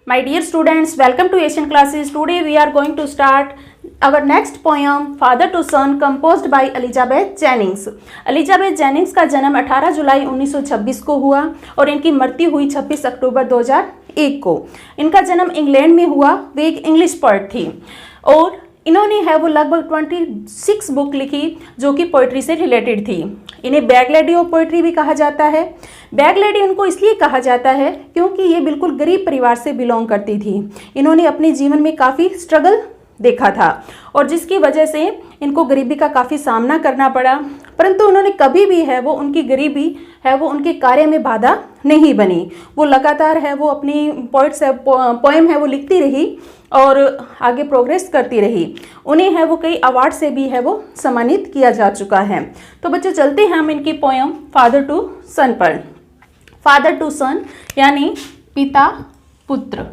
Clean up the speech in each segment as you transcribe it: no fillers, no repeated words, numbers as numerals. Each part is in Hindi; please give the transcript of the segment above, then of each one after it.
My dear students, welcome to Asian Classes. Today we are going to start our next poem, Father to Son, composed by Elizabeth Jennings. Elizabeth Jennings का जन्म 18 जुलाई 1926 को हुआ और इनकी मृत्यु हुई 26 अक्टूबर 2001 को। इनका जन्म इंग्लैंड में हुआ। वे एक इंग्लिश पोएट थी और इन्होंने है वो लगभग 26 बुक लिखी जो कि पोइट्री से रिलेटेड थी। इन्हें बैग लेडी ऑफ पोइट्री भी कहा जाता है। बैग लेडी उनको इसलिए कहा जाता है क्योंकि ये बिल्कुल गरीब परिवार से बिलोंग करती थी। इन्होंने अपने जीवन में काफ़ी स्ट्रगल देखा था और जिसकी वजह से इनको गरीबी का काफ़ी सामना करना पड़ा, परंतु उन्होंने कभी भी है वो उनकी गरीबी है वो उनके कार्य में बाधा नहीं बनी। वो लगातार है वो अपनी पोएम है वो लिखती रही और आगे प्रोग्रेस करती रही। उन्हें है वो कई अवार्ड से भी है वो सम्मानित किया जा चुका है। तो बच्चों चलते हैं हम इनकी पोएम फादर टू सन पर। फादर टू सन यानी पिता पुत्र।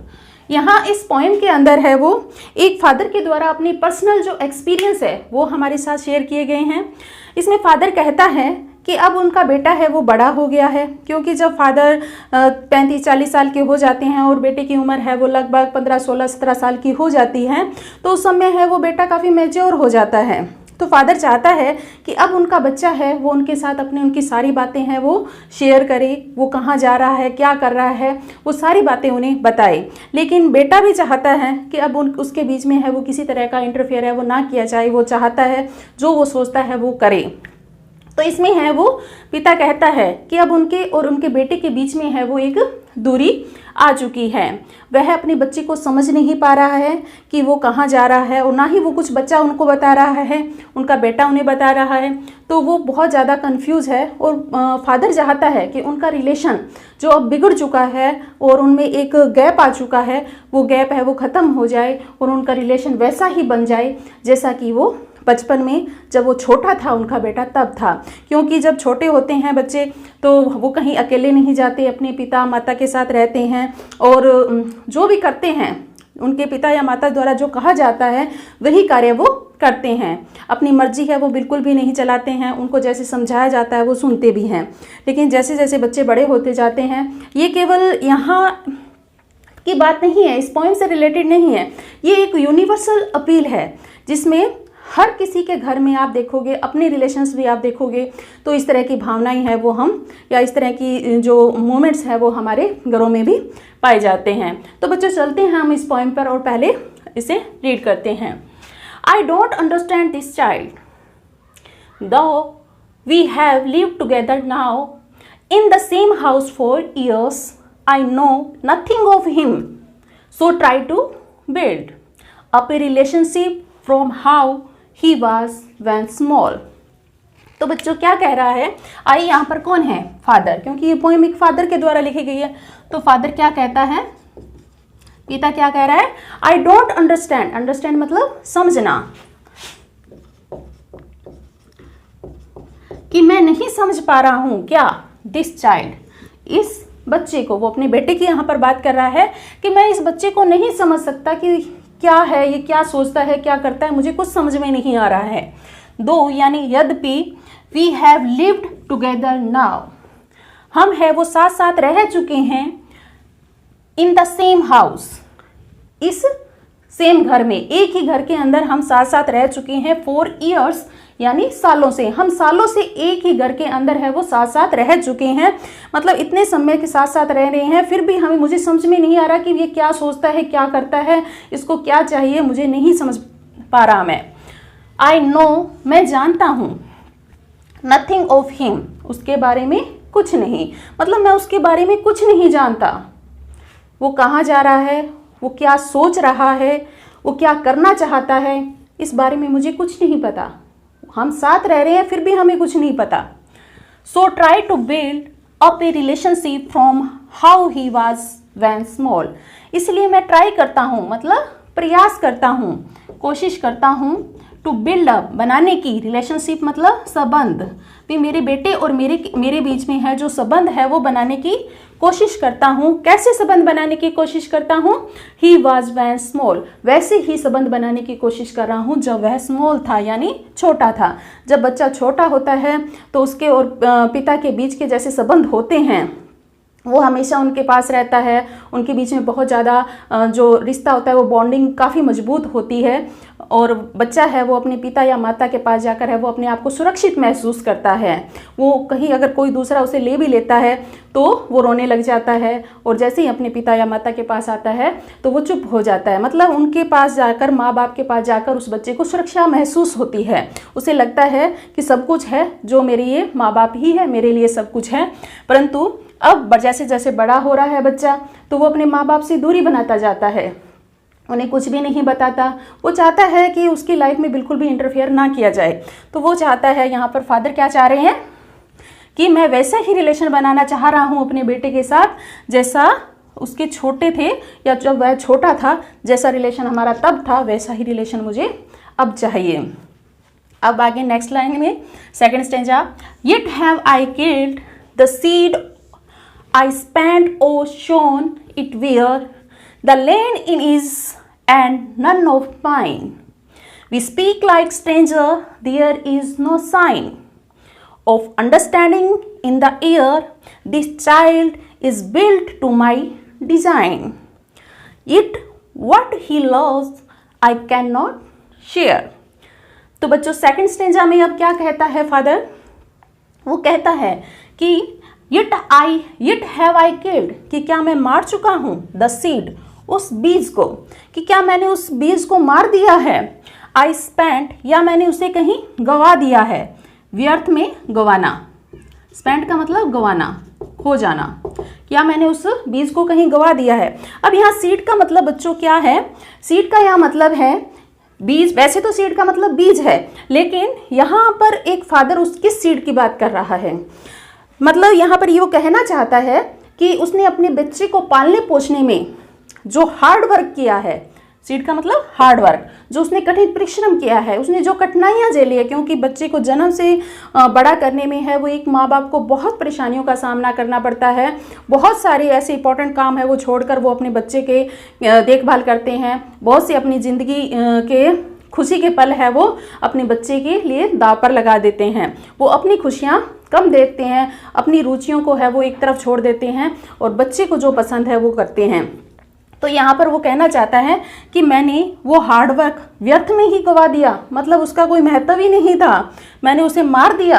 यहाँ इस पोएम के अंदर है वो एक फादर के द्वारा अपनी पर्सनल जो एक्सपीरियंस है वो हमारे साथ शेयर किए गए हैं। इसमें फादर कहता है कि अब उनका बेटा है वो बड़ा हो गया है, क्योंकि जब फादर 35-40 साल के हो जाते हैं और बेटे की उम्र है वो लगभग 15-16-17 साल की हो जाती है, तो उस समय है वो बेटा काफ़ी मैच्योर हो जाता है। तो फादर चाहता है कि अब उनका बच्चा है वो उनके साथ उनकी सारी बातें हैं वो शेयर करे, वो कहाँ जा रहा है, क्या कर रहा है, वो सारी बातें उन्हें बताए। लेकिन बेटा भी चाहता है कि अब उसके बीच में है वो किसी तरह का इंटरफेयर है वो ना किया जाए। वो चाहता है जो वो सोचता है वो करे। तो इसमें है वो पिता कहता है कि अब उनके और उनके बेटे के बीच में है वो एक दूरी आ चुकी है। वह अपने बच्चे को समझ नहीं पा रहा है कि वो कहाँ जा रहा है और ना ही वो कुछ बच्चा उनको बता रहा है, उनका बेटा उन्हें बता रहा है। तो वो बहुत ज़्यादा कंफ्यूज है और फादर चाहता है कि उनका रिलेशन जो अब बिगड़ चुका है और उनमें एक गैप आ चुका है, वो गैप है वो ख़त्म हो जाए और उनका रिलेशन वैसा ही बन जाए जैसा कि वो बचपन में जब वो छोटा था उनका बेटा तब था। क्योंकि जब छोटे होते हैं बच्चे तो वो कहीं अकेले नहीं जाते, अपने पिता माता के साथ रहते हैं और जो भी करते हैं उनके पिता या माता द्वारा जो कहा जाता है वही कार्य वो करते हैं। अपनी मर्जी है वो बिल्कुल भी नहीं चलाते हैं, उनको जैसे समझाया जाता है वो सुनते भी हैं। लेकिन जैसे जैसे बच्चे बड़े होते जाते हैं, ये केवल यहाँ की बात नहीं है, इस पॉइंट से रिलेटेड नहीं है, ये एक यूनिवर्सल अपील है जिसमें हर किसी के घर में आप देखोगे, अपने रिलेशंस भी आप देखोगे तो इस तरह की भावनाएं हैं वो हम या इस तरह की जो मोमेंट्स हैं वो हमारे घरों में भी पाए जाते हैं। तो बच्चों चलते हैं हम इस पोएम पर और पहले इसे रीड करते हैं। I don't understand this child though we have lived together now in the same house for years. I know nothing of him so try to build up a relationship from how he was when small। तो बच्चों क्या कह रहा है, आई यहाँ पर कौन है, फादर, क्योंकि ये पोएम एक फादर के द्वारा लिखी गई है। तो फादर क्या कहता है, पिता क्या कह रहा है, आई डोंट अंडरस्टैंड। अंडरस्टैंड मतलब समझना, कि मैं नहीं समझ पा रहा हूं क्या, दिस चाइल्ड, इस बच्चे को, वो अपने बेटे की यहाँ पर बात कर रहा है कि मैं इस बच्चे को नहीं समझ सकता कि क्या है, ये क्या सोचता है, क्या करता है, मुझे कुछ समझ में नहीं आ रहा है। दो यानी यद्यपि, we have lived together now, हम है वो साथ साथ रह चुके हैं, इन द सेम हाउस, इस सेम घर में, एक ही घर के अंदर हम साथ साथ रह चुके हैं, फॉर ईयर्स यानी सालों से, हम सालों से एक ही घर के अंदर है वो साथ साथ रह चुके हैं। मतलब इतने समय के साथ साथ रह रहे हैं, फिर भी मुझे समझ में नहीं आ रहा कि ये क्या सोचता है, क्या करता है, इसको क्या चाहिए, मुझे नहीं समझ पा रहा मैं। आई नो, मैं जानता हूँ, नथिंग ऑफ हिम, उसके बारे में कुछ नहीं, मतलब मैं उसके बारे में कुछ नहीं जानता। वो कहाँ जा रहा है, वो क्या सोच रहा है, वो क्या करना चाहता है, इस बारे में मुझे कुछ नहीं पता। हम साथ रह रहे हैं फिर भी हमें कुछ नहीं पता। So try to build up a relationship from how he was when small. इसलिए मैं ट्राई करता हूँ, मतलब प्रयास करता हूँ, कोशिश करता हूँ, टू बिल्ड अप बनाने की, रिलेशनशिप मतलब संबंध, भी मेरे बेटे और मेरे बीच में है जो संबंध है वो बनाने की कोशिश करता हूँ। कैसे संबंध बनाने की कोशिश करता हूँ, ही वॉज व्हेन स्मॉल, वैसे ही संबंध बनाने की कोशिश कर रहा हूँ जब वह स्मॉल था यानी छोटा था। जब बच्चा छोटा होता है तो उसके और पिता के बीच के जैसे संबंध होते हैं वो हमेशा उनके पास रहता है, उनके बीच में बहुत ज़्यादा जो रिश्ता होता है वो बॉन्डिंग काफ़ी मजबूत होती है, और बच्चा है वो अपने पिता या माता के पास जाकर है वो अपने आप को सुरक्षित महसूस करता है। वो कहीं अगर कोई दूसरा उसे ले भी लेता है तो वो रोने लग जाता है, और जैसे ही अपने पिता या माता के पास आता है तो वो चुप हो जाता है। मतलब उनके पास जाकर, माँ बाप के पास जाकर उस बच्चे को सुरक्षा महसूस होती है, उसे लगता है कि सब कुछ है, जो मेरे ये माँ बाप ही है, मेरे लिए सब कुछ है। परंतु अब जैसे जैसे बड़ा हो रहा है बच्चा, तो वो अपने माँ बाप से दूरी बनाता जाता है, उन्हें कुछ भी नहीं बताता। वो चाहता है कि उसकी लाइफ में बिल्कुल भी इंटरफेयर ना किया जाए। तो वो चाहता है, यहाँ पर फादर क्या चाह रहे हैं कि मैं वैसा ही रिलेशन बनाना चाह रहा हूँ अपने बेटे के साथ जैसा उसके छोटे थे, या जब वह छोटा था जैसा रिलेशन हमारा तब था, वैसा ही रिलेशन मुझे अब चाहिए। अब आगे नेक्स्ट लाइन में second stanza, yet have I killed the seed I spent or sown it where the land in is and none of mine. We speak like stranger, there is no sign of understanding in the air. This child is built to my design. Yet what he loves I cannot share. तो बच्चों सेकंड स्टेंजा में अब क्या कहता है फादर? वो कहता है कि yet have I killed, कि क्या मैं मार चुका हूँ, the seed, उस बीज को, कि क्या मैंने उस बीज को मार दिया है। I spent, या मैंने उसे कहीं गवा दिया है, व्यर्थ में गवाना, spent का मतलब गवाना, खो जाना, क्या मैंने उस बीज को कहीं गवा दिया है। अब यहाँ सीड का मतलब बच्चों क्या है? सीड का यहाँ मतलब है बीज। वैसे तो सीड का मतलब बीज है, लेकिन यहाँ पर एक फादर उसकी सीड की बात कर रहा है। मतलब यहाँ पर ये वो कहना चाहता है कि उसने अपने बच्चे को पालने पोषने में जो हार्ड वर्क किया है, सीड का मतलब हार्ड वर्क, जो उसने कठिन परिश्रम किया है, उसने जो कठिनाइयाँ झेली है, क्योंकि बच्चे को जन्म से बड़ा करने में है वो एक माँ बाप को बहुत परेशानियों का सामना करना पड़ता है। बहुत सारे ऐसे इंपॉर्टेंट काम है वो छोड़कर वो अपने बच्चे के देखभाल करते हैं। बहुत से अपनी ज़िंदगी के खुशी के पल है वो अपने बच्चे के लिए दांव पर लगा देते हैं। वो अपनी खुशियाँ कम देखते हैं, अपनी रुचियों को है वो एक तरफ छोड़ देते हैं, और बच्चे को जो पसंद है वो करते हैं। तो यहाँ पर वो कहना चाहता है कि मैंने वो हार्ड वर्क व्यर्थ में ही गवा दिया, मतलब उसका कोई महत्व ही नहीं था, मैंने उसे मार दिया।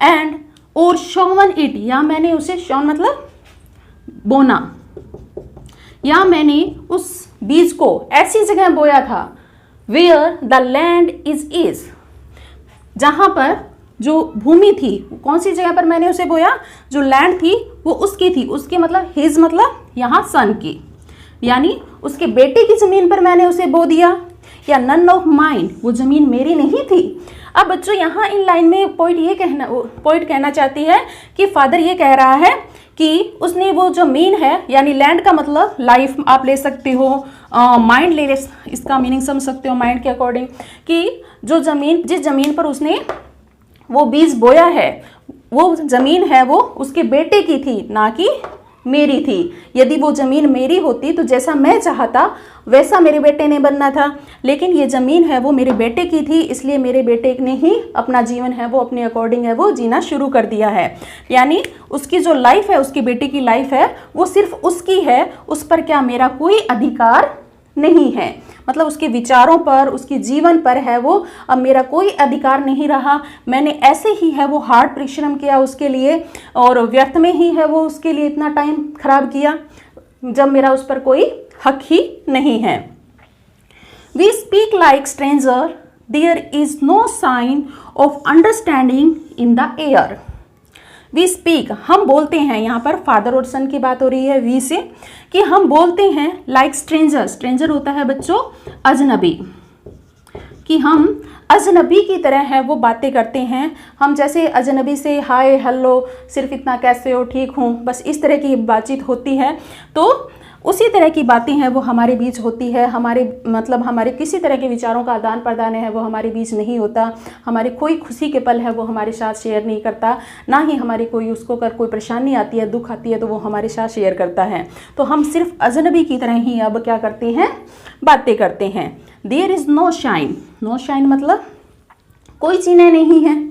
एंड और शोवन इट, या मैंने उसे, शोन मतलब बोना, या मैंने उस बीज को ऐसी जगह बोया था वेयर द लैंड इज, जहाँ पर जो भूमि थी, कौन सी जगह पर मैंने उसे बोया, जो लैंड थी वो उसकी थी, उसकी मतलब हिज मतलब यहाँ सन की, यानी उसके बेटे की ज़मीन पर मैंने उसे बो दिया। या नन ऑफ माइन, वो ज़मीन मेरी नहीं थी। अब बच्चों यहाँ इन लाइन में पॉइंट कहना चाहती है कि फादर ये कह रहा है कि उसने वो ज़मीन है, यानी लैंड का मतलब लाइफ आप ले सकते हो, माइंड ले, इसका मीनिंग समझ सकते हो माइंड के अकॉर्डिंग, कि जो ज़मीन, जिस ज़मीन पर उसने वो बीज बोया है, वो ज़मीन है वो उसके बेटे की थी, ना कि मेरी थी। यदि वो ज़मीन मेरी होती तो जैसा मैं चाहता वैसा मेरे बेटे ने बनना था, लेकिन ये ज़मीन है वो मेरे बेटे की थी, इसलिए मेरे बेटे ने ही अपना जीवन है वो अपने अकॉर्डिंग है वो जीना शुरू कर दिया है। यानी उसकी जो लाइफ है, उसके बेटे की लाइफ है, वो सिर्फ उसकी है, उस पर क्या मेरा कोई अधिकार नहीं है। मतलब उसके विचारों पर, उसके जीवन पर है वो अब मेरा कोई अधिकार नहीं रहा। मैंने ऐसे ही है वो हार्ड परिश्रम किया उसके लिए, और व्यर्थ में ही है वो उसके लिए इतना टाइम खराब किया जब मेरा उस पर कोई हक ही नहीं है। We speak like stranger, there is no sign of understanding in the air. We speak, हम बोलते हैं, यहाँ पर फादर और सन की बात हो रही है वी से, कि हम बोलते हैं लाइक स्ट्रेंजर। स्ट्रेंजर होता है बच्चों अजनबी, कि हम अजनबी की तरह है वो बातें करते हैं। हम जैसे अजनबी से हाय हेलो, सिर्फ इतना कैसे हो, ठीक हूँ, बस इस तरह की बातचीत होती है, तो उसी तरह की बातें हैं वो हमारे बीच होती है। हमारे किसी तरह के विचारों का आदान प्रदान है वो हमारे बीच नहीं होता। हमारे कोई खुशी के पल है वो हमारे साथ शेयर नहीं करता, ना ही हमारी उसको कर कोई परेशानी आती है, दुख आती है तो वो हमारे साथ शेयर करता है। तो हम सिर्फ अजनबी की तरह ही अब क्या करते हैं, बातें करते हैं। There is no shine, no shine मतलब कोई चीज़ें नहीं हैं।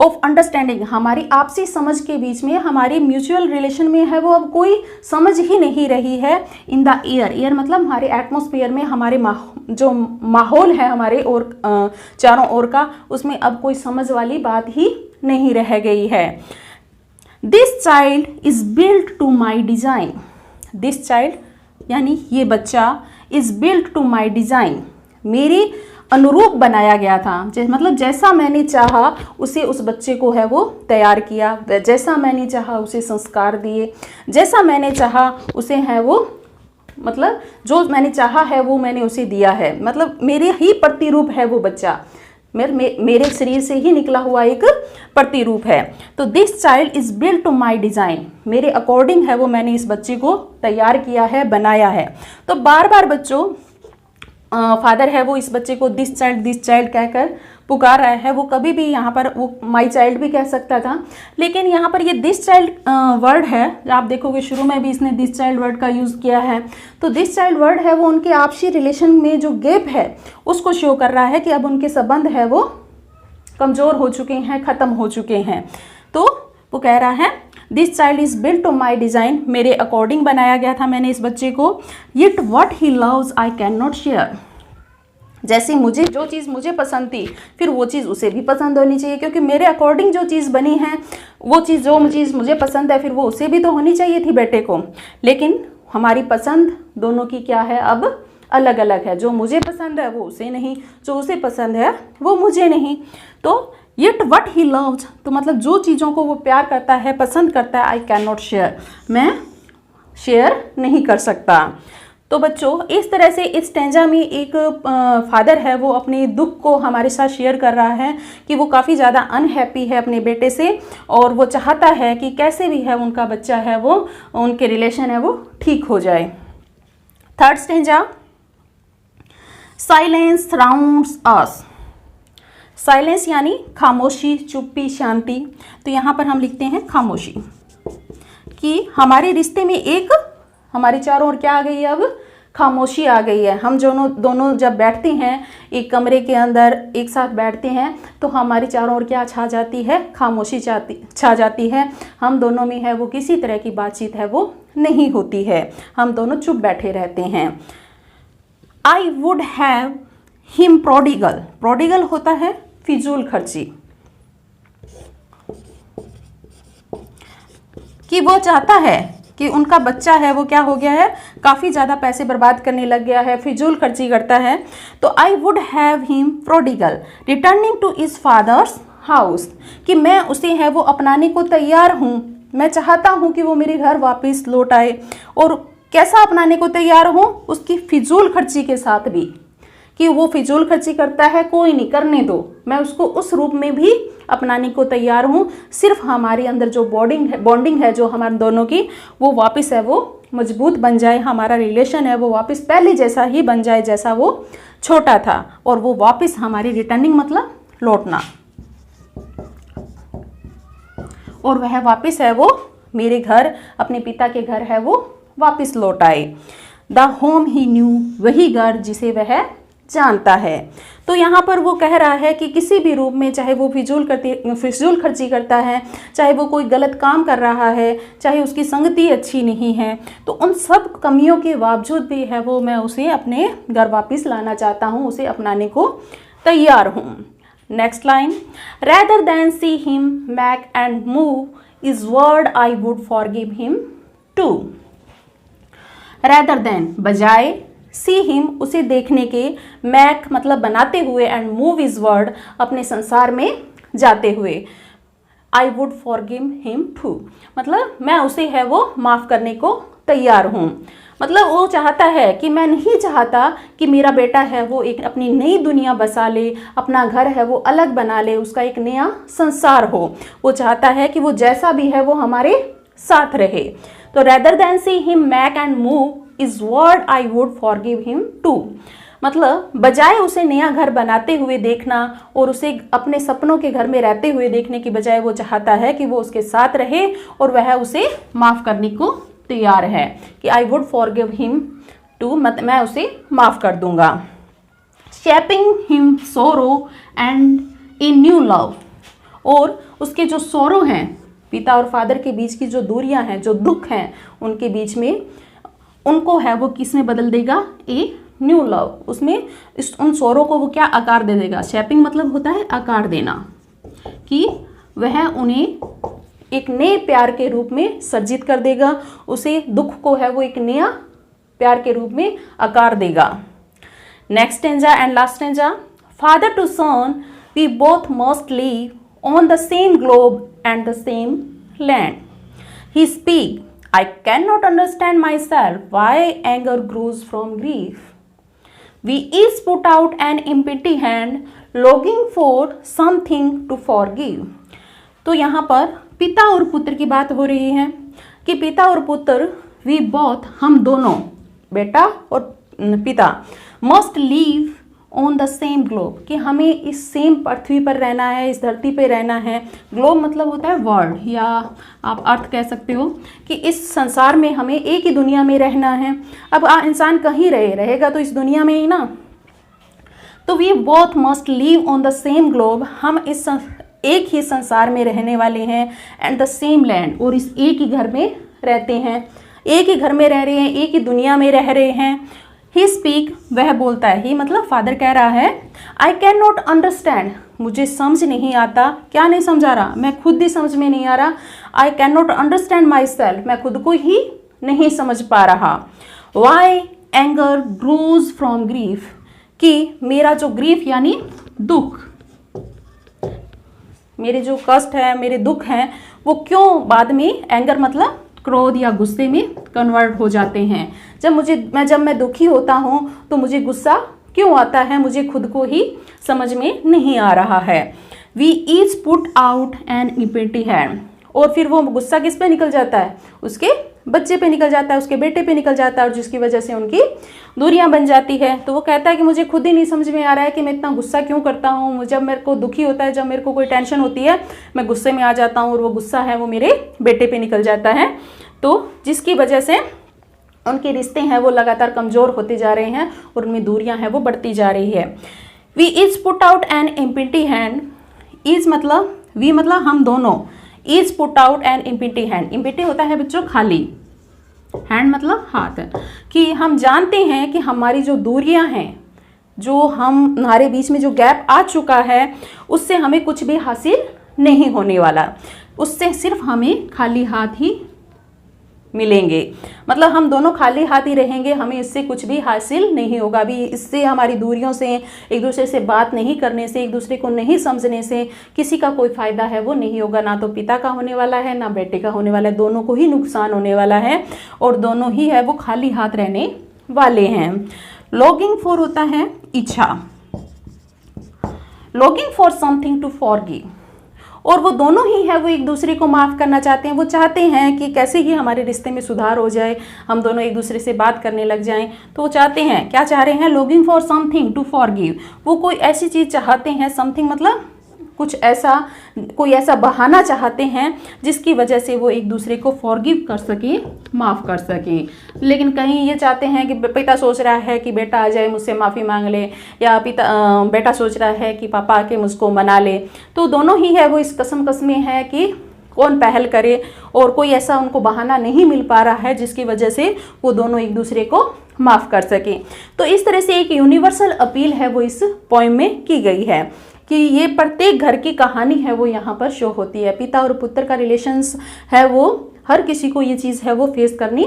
ऑफ अंडरस्टैंडिंग, हमारी आपसी समझ के बीच में, हमारी म्यूचुअल रिलेशन में है वो अब कोई समझ ही नहीं रही है। इन द एयर, एयर मतलब हमारे एटमॉस्फेयर में, हमारे जो माहौल है हमारे और चारों ओर का, उसमें अब कोई समझ वाली बात ही नहीं रह गई है। This child is built to my design, this child यानी ये बच्चा, is built to my design, मेरी अनुरूप बनाया गया था। मतलब जैसा मैंने चाहा उसे, उस बच्चे को है वो तैयार किया, जैसा मैंने चाहा उसे संस्कार दिए, जैसा मैंने चाहा उसे है वो, मतलब जो मैंने चाहा है वो मैंने उसे दिया है। मतलब मेरे ही प्रतिरूप है वो बच्चा, मेरे शरीर से ही निकला हुआ एक प्रतिरूप है। तो this child is built to my design, मेरे अकॉर्डिंग है वो मैंने इस बच्चे को तैयार किया है, बनाया है। तो बार बार बच्चों फादर है वो इस बच्चे को दिस चाइल्ड कहकर पुकार रहा है। वो कभी भी यहाँ पर वो माई चाइल्ड भी कह सकता था, लेकिन यहाँ पर ये दिस चाइल्ड वर्ड है, आप देखोगे शुरू में भी इसने दिस चाइल्ड वर्ड का यूज़ किया है। तो दिस चाइल्ड वर्ड है वो उनके आपसी रिलेशन में जो गैप है उसको शो कर रहा है कि अब उनके संबंध है वो कमज़ोर हो चुके हैं, ख़त्म हो चुके हैं। तो वो कह रहा है this child is built to my design, मेरे अकॉर्डिंग बनाया गया था मैंने इस बच्चे को। Yet what he loves I can not share, जैसे मुझे जो चीज़ मुझे पसंद थी फिर वो चीज़ उसे भी पसंद होनी चाहिए, क्योंकि मेरे अकॉर्डिंग जो चीज़ बनी है वो चीज़, जो चीज़ मुझे पसंद है फिर वो उसे भी तो होनी चाहिए थी बेटे को। लेकिन हमारी पसंद दोनों की क्या है, अब अलग अलग है। जो मुझे पसंद है वो उसे नहीं, जो उसे पसंद है वो मुझे नहीं। तो येट वट ही लव्स, तो मतलब जो चीज़ों को वो प्यार करता है, पसंद करता है, आई कैन नॉट शेयर, मैं शेयर नहीं कर सकता। तो बच्चों इस तरह से इस स्टैंजा में एक फादर है वो अपने दुख को हमारे साथ शेयर कर रहा है कि वो काफ़ी ज़्यादा अनहैप्पी है अपने बेटे से, और वो चाहता है कि कैसे भी है उनका बच्चा है वो, उनके रिलेशन है वो ठीक हो जाए। थर्ड स्टैंजा, साइलेंस सराउंड्स अस, साइलेंस यानी खामोशी, चुप्पी, शांति। तो यहाँ पर हम लिखते हैं खामोशी, कि हमारे रिश्ते में एक, हमारे चारों ओर क्या आ गई है, अब खामोशी आ गई है। हम दोनों जब बैठते हैं एक कमरे के अंदर एक साथ बैठते हैं तो हमारी चारों ओर क्या छा जाती है, खामोशी छा जाती है। हम दोनों में है वो किसी तरह की बातचीत है वो नहीं होती है, हम दोनों चुप बैठे रहते हैं। आई would have him prodigal, prodigal होता है फिजूल खर्ची, कि वो चाहता है कि उनका बच्चा है वो क्या हो गया है, काफ़ी ज़्यादा पैसे बर्बाद करने लग गया है, फिजूल खर्ची करता है। तो I would have him prodigal returning to his father's house, कि मैं उसे है वो अपनाने को तैयार हूँ, मैं चाहता हूँ कि वो मेरे घर वापस लौट आए। और कैसा अपनाने को तैयार हूँ, उसकी फिजूल खर्ची के साथ भी, कि वो फिजूल खर्ची करता है कोई नहीं, करने दो, मैं उसको उस रूप में भी अपनाने को तैयार हूँ। सिर्फ हमारे अंदर जो बॉन्डिंग है जो हमारे दोनों की, वो वापस है वो मजबूत बन जाए, हमारा रिलेशन है वो वापस पहले जैसा ही बन जाए जैसा वो छोटा था, और वो वापस हमारी रिटर्निंग मतलब लौटना, और वह वापस है वो मेरे घर, अपने पिता के घर है वो वापस लौट आए। द होम ही न्यू, वही घर जिसे वह जानता है। तो यहाँ पर वो कह रहा है कि किसी भी रूप में, चाहे वो फिजूल खर्ची करता है, चाहे वो कोई गलत काम कर रहा है, चाहे उसकी संगति अच्छी नहीं है, तो उन सब कमियों के बावजूद भी है वो, मैं उसे अपने घर वापस लाना चाहता हूँ, उसे अपनाने को तैयार हूँ। Next line, rather than see him back and move his world I would forgive him too. Rather than बजाय, सी हिम उसे देखने के, मैक मतलब बनाते हुए, एंड मूव इज वर्ड अपने संसार में जाते हुए, I would forgive him too मतलब मैं उसे है वो माफ़ करने को तैयार हूँ। मतलब वो चाहता है कि, मैं नहीं चाहता कि मेरा बेटा है वो एक अपनी नई दुनिया बसा ले, अपना घर है वो अलग बना ले, उसका एक नया संसार हो। वो चाहता है कि वो जैसा भी है वो हमारे साथ रहे। तो rather than see him make and move his world I would forgive him too, मतलब बजाय उसे नया घर बनाते हुए देखना और उसे अपने सपनों के घर में रहते हुए देखने की बजाय वो चाहता है कि वो उसके साथ रहे और वह उसे माफ़ करने को तैयार है, कि I would forgive him too, मैं उसे माफ़ कर दूंगा। Shaping him sorrow and a new love, और उसके जो सौरो हैं, पिता और फादर के बीच की जो दूरियां हैं, जो दुख हैं उनके बीच में, उनको है वो किस में बदल देगा, ए न्यू लव। उसमें उन सौरों को वो क्या आकार दे देगा, शेपिंग मतलब होता है आकार देना, कि वह उन्हें एक नए प्यार के रूप में सज्जित कर देगा, उसे दुख को है वो एक नया प्यार के रूप में आकार देगा। Next stanza and last stanza, father to son we both must live on the same globe and the same land. He speak, I cannot understand myself why anger grows from grief. We each put out an empty hand, longing for something to forgive. तो यहाँ पर पिता और पुत्र की बात हो रही है कि पिता और पुत्र, we both, हम दोनों, बेटा और पिता, must live on the same globe, कि हमें इस सेम पृथ्वी पर रहना है, इस धरती पे रहना है। ग्लोब मतलब होता है वर्ल्ड, या आप अर्थ कह सकते हो कि इस संसार में हमें एक ही दुनिया में रहना है। अब इंसान कहीं रहेगा तो इस दुनिया में ही ना। तो we both must live on the same globe, हम इस एक ही संसार में रहने वाले हैं, एंड द सेम लैंड, और इस एक ही घर में रहते हैं, एक ही घर में रह रहे हैं, एक ही दुनिया में रह रहे हैं। ही स्पीक, वह बोलता है, ही मतलब फादर कह रहा है, आई कैन नॉट अंडरस्टैंड, मुझे समझ नहीं आता। क्या नहीं समझ आ रहा, मैं खुद ही समझ में नहीं आ रहा। I can not understand myself, मैं खुद को ही नहीं समझ पा रहा। Why anger grows from grief, कि मेरा जो ग्रीफ यानी दुख, मेरे जो कष्ट है, मेरे दुख हैं, वो क्यों बाद में एंगर मतलब क्रोध या गुस्से में कन्वर्ट हो जाते हैं। जब मैं दुखी होता हूँ तो मुझे गुस्सा क्यों आता है, मुझे खुद को ही समझ में नहीं आ रहा है। We each put out an empty hand, और फिर वो गुस्सा किस पे निकल जाता है, उसके बच्चे पे निकल जाता है, उसके बेटे पे निकल जाता है, और जिसकी वजह से उनकी दूरियां बन जाती है। तो वो कहता है कि मुझे खुद ही नहीं समझ में आ रहा है कि मैं इतना गुस्सा क्यों करता हूँ। जब मेरे को दुखी होता है, जब मेरे को कोई टेंशन होती है, मैं गुस्से में आ जाता हूँ, और वो गुस्सा है वो मेरे बेटे पे निकल जाता है। तो जिसकी वजह से उनके रिश्ते हैं वो लगातार कमज़ोर होते जा रहे हैं, और उनमें दूरियां हैं वो बढ़ती जा रही है। We each put out an empty hand, each मतलब वी मतलब हम दोनों, each put out an empty hand, empty होता है बच्चों खाली, हैंड मतलब हाथ, कि हम जानते हैं कि हमारी जो दूरियां हैं, जो हमारे बीच में जो गैप आ चुका है, उससे हमें कुछ भी हासिल नहीं होने वाला, उससे सिर्फ हमें खाली हाथ ही मिलेंगे। मतलब हम दोनों खाली हाथ ही रहेंगे, हमें इससे कुछ भी हासिल नहीं होगा। अभी इससे हमारी दूरियों से, एक दूसरे से बात नहीं करने से, एक दूसरे को नहीं समझने से किसी का कोई फ़ायदा है वो नहीं होगा। ना तो पिता का होने वाला है, ना बेटे का होने वाला है, दोनों को ही नुकसान होने वाला है, और दोनों ही है वो खाली हाथ रहने वाले हैं। लॉन्गिंग फॉर होता है इच्छा, longing for something to forgive, और वो दोनों ही है वो एक दूसरे को माफ़ करना चाहते हैं। वो चाहते हैं कि कैसे ही हमारे रिश्ते में सुधार हो जाए, हम दोनों एक दूसरे से बात करने लग जाएं। तो वो चाहते हैं, क्या चाह रहे हैं, longing for something to forgive, वो कोई ऐसी चीज़ चाहते हैं, समथिंग मतलब कुछ ऐसा, कोई ऐसा बहाना चाहते हैं जिसकी वजह से वो एक दूसरे को फॉरगिव कर सके, माफ़ कर सके। लेकिन कहीं ये चाहते हैं कि पिता सोच रहा है कि बेटा आ जाए मुझसे माफ़ी मांग ले, या बेटा सोच रहा है कि पापा आके मुझको मना ले। तो दोनों ही है वो इस कस्म में है कि कौन पहल करे, और कोई ऐसा उनको बहाना नहीं मिल पा रहा है जिसकी वजह से वो दोनों एक दूसरे को माफ़ कर सकें। तो इस तरह से एक यूनिवर्सल अपील है वो इस पोएम में की गई है, कि ये प्रत्येक घर की कहानी है वो यहाँ पर शो होती है। पिता और पुत्र का रिलेशंस है वो हर किसी को ये चीज़ है वो फेस करनी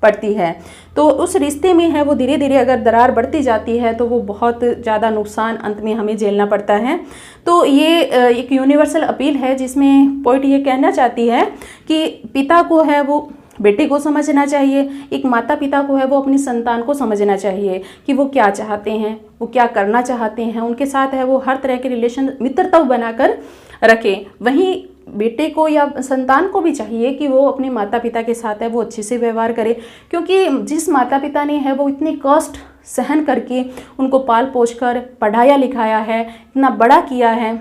पड़ती है। तो उस रिश्ते में है वो धीरे धीरे अगर दरार बढ़ती जाती है तो वो बहुत ज़्यादा नुकसान अंत में हमें झेलना पड़ता है। तो ये एक यूनिवर्सल अपील है जिसमें पोइट ये कहना चाहती है कि पिता को है वो बेटे को समझना चाहिए, एक माता पिता को है वो अपनी संतान को समझना चाहिए कि वो क्या चाहते हैं, वो क्या करना चाहते हैं, उनके साथ है वो हर तरह के रिलेशन मित्रता बनाकर रखें। वहीं बेटे को या संतान को भी चाहिए कि वो अपने माता पिता के साथ है वो अच्छे से व्यवहार करे, क्योंकि जिस माता पिता ने है वो इतने कष्ट सहन करके उनको पाल पोष कर पढ़ाया लिखाया है, इतना बड़ा किया है,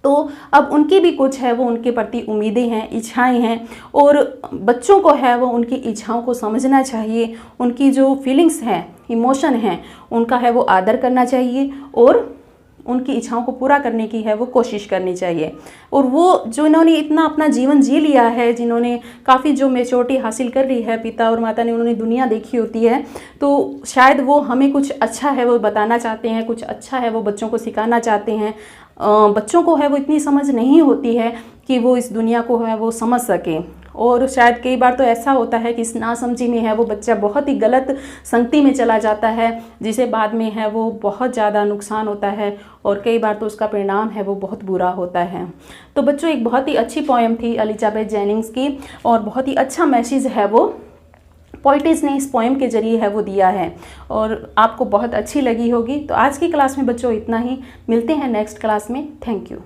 तो अब उनकी भी कुछ है वो उनके प्रति उम्मीदें हैं, इच्छाएं हैं, और बच्चों को है वो उनकी इच्छाओं को समझना चाहिए, उनकी जो फीलिंग्स हैं, इमोशन हैं, उनका है वो आदर करना चाहिए, और उनकी इच्छाओं को पूरा करने की है वो कोशिश करनी चाहिए। और वो जो इन्होंने इतना अपना जीवन जी लिया है, जिन्होंने काफ़ी जो मेच्योरिटी हासिल कर ली है, पिता और माता ने, उन्होंने दुनिया देखी होती है, तो शायद वो हमें कुछ अच्छा है वो बताना चाहते हैं, कुछ अच्छा है वो बच्चों को सिखाना चाहते हैं। बच्चों को है वो इतनी समझ नहीं होती है कि वो इस दुनिया को है वो समझ सके। और शायद कई बार तो ऐसा होता है कि इस नासमझी में है वो बच्चा बहुत ही गलत संगति में चला जाता है, जिसे बाद में है वो बहुत ज़्यादा नुकसान होता है, और कई बार तो उसका परिणाम है वो बहुत बुरा होता है। तो बच्चों, एक बहुत ही अच्छी पोएम थी एलिजाबेथ जेनिंग्स की, और बहुत ही अच्छा मैसेज है वो पोइटिस ने इस पोएम के जरिए है वो दिया है, और आपको बहुत अच्छी लगी होगी। तो आज की क्लास में बच्चों इतना ही, मिलते हैं नेक्स्ट क्लास में। Thank you.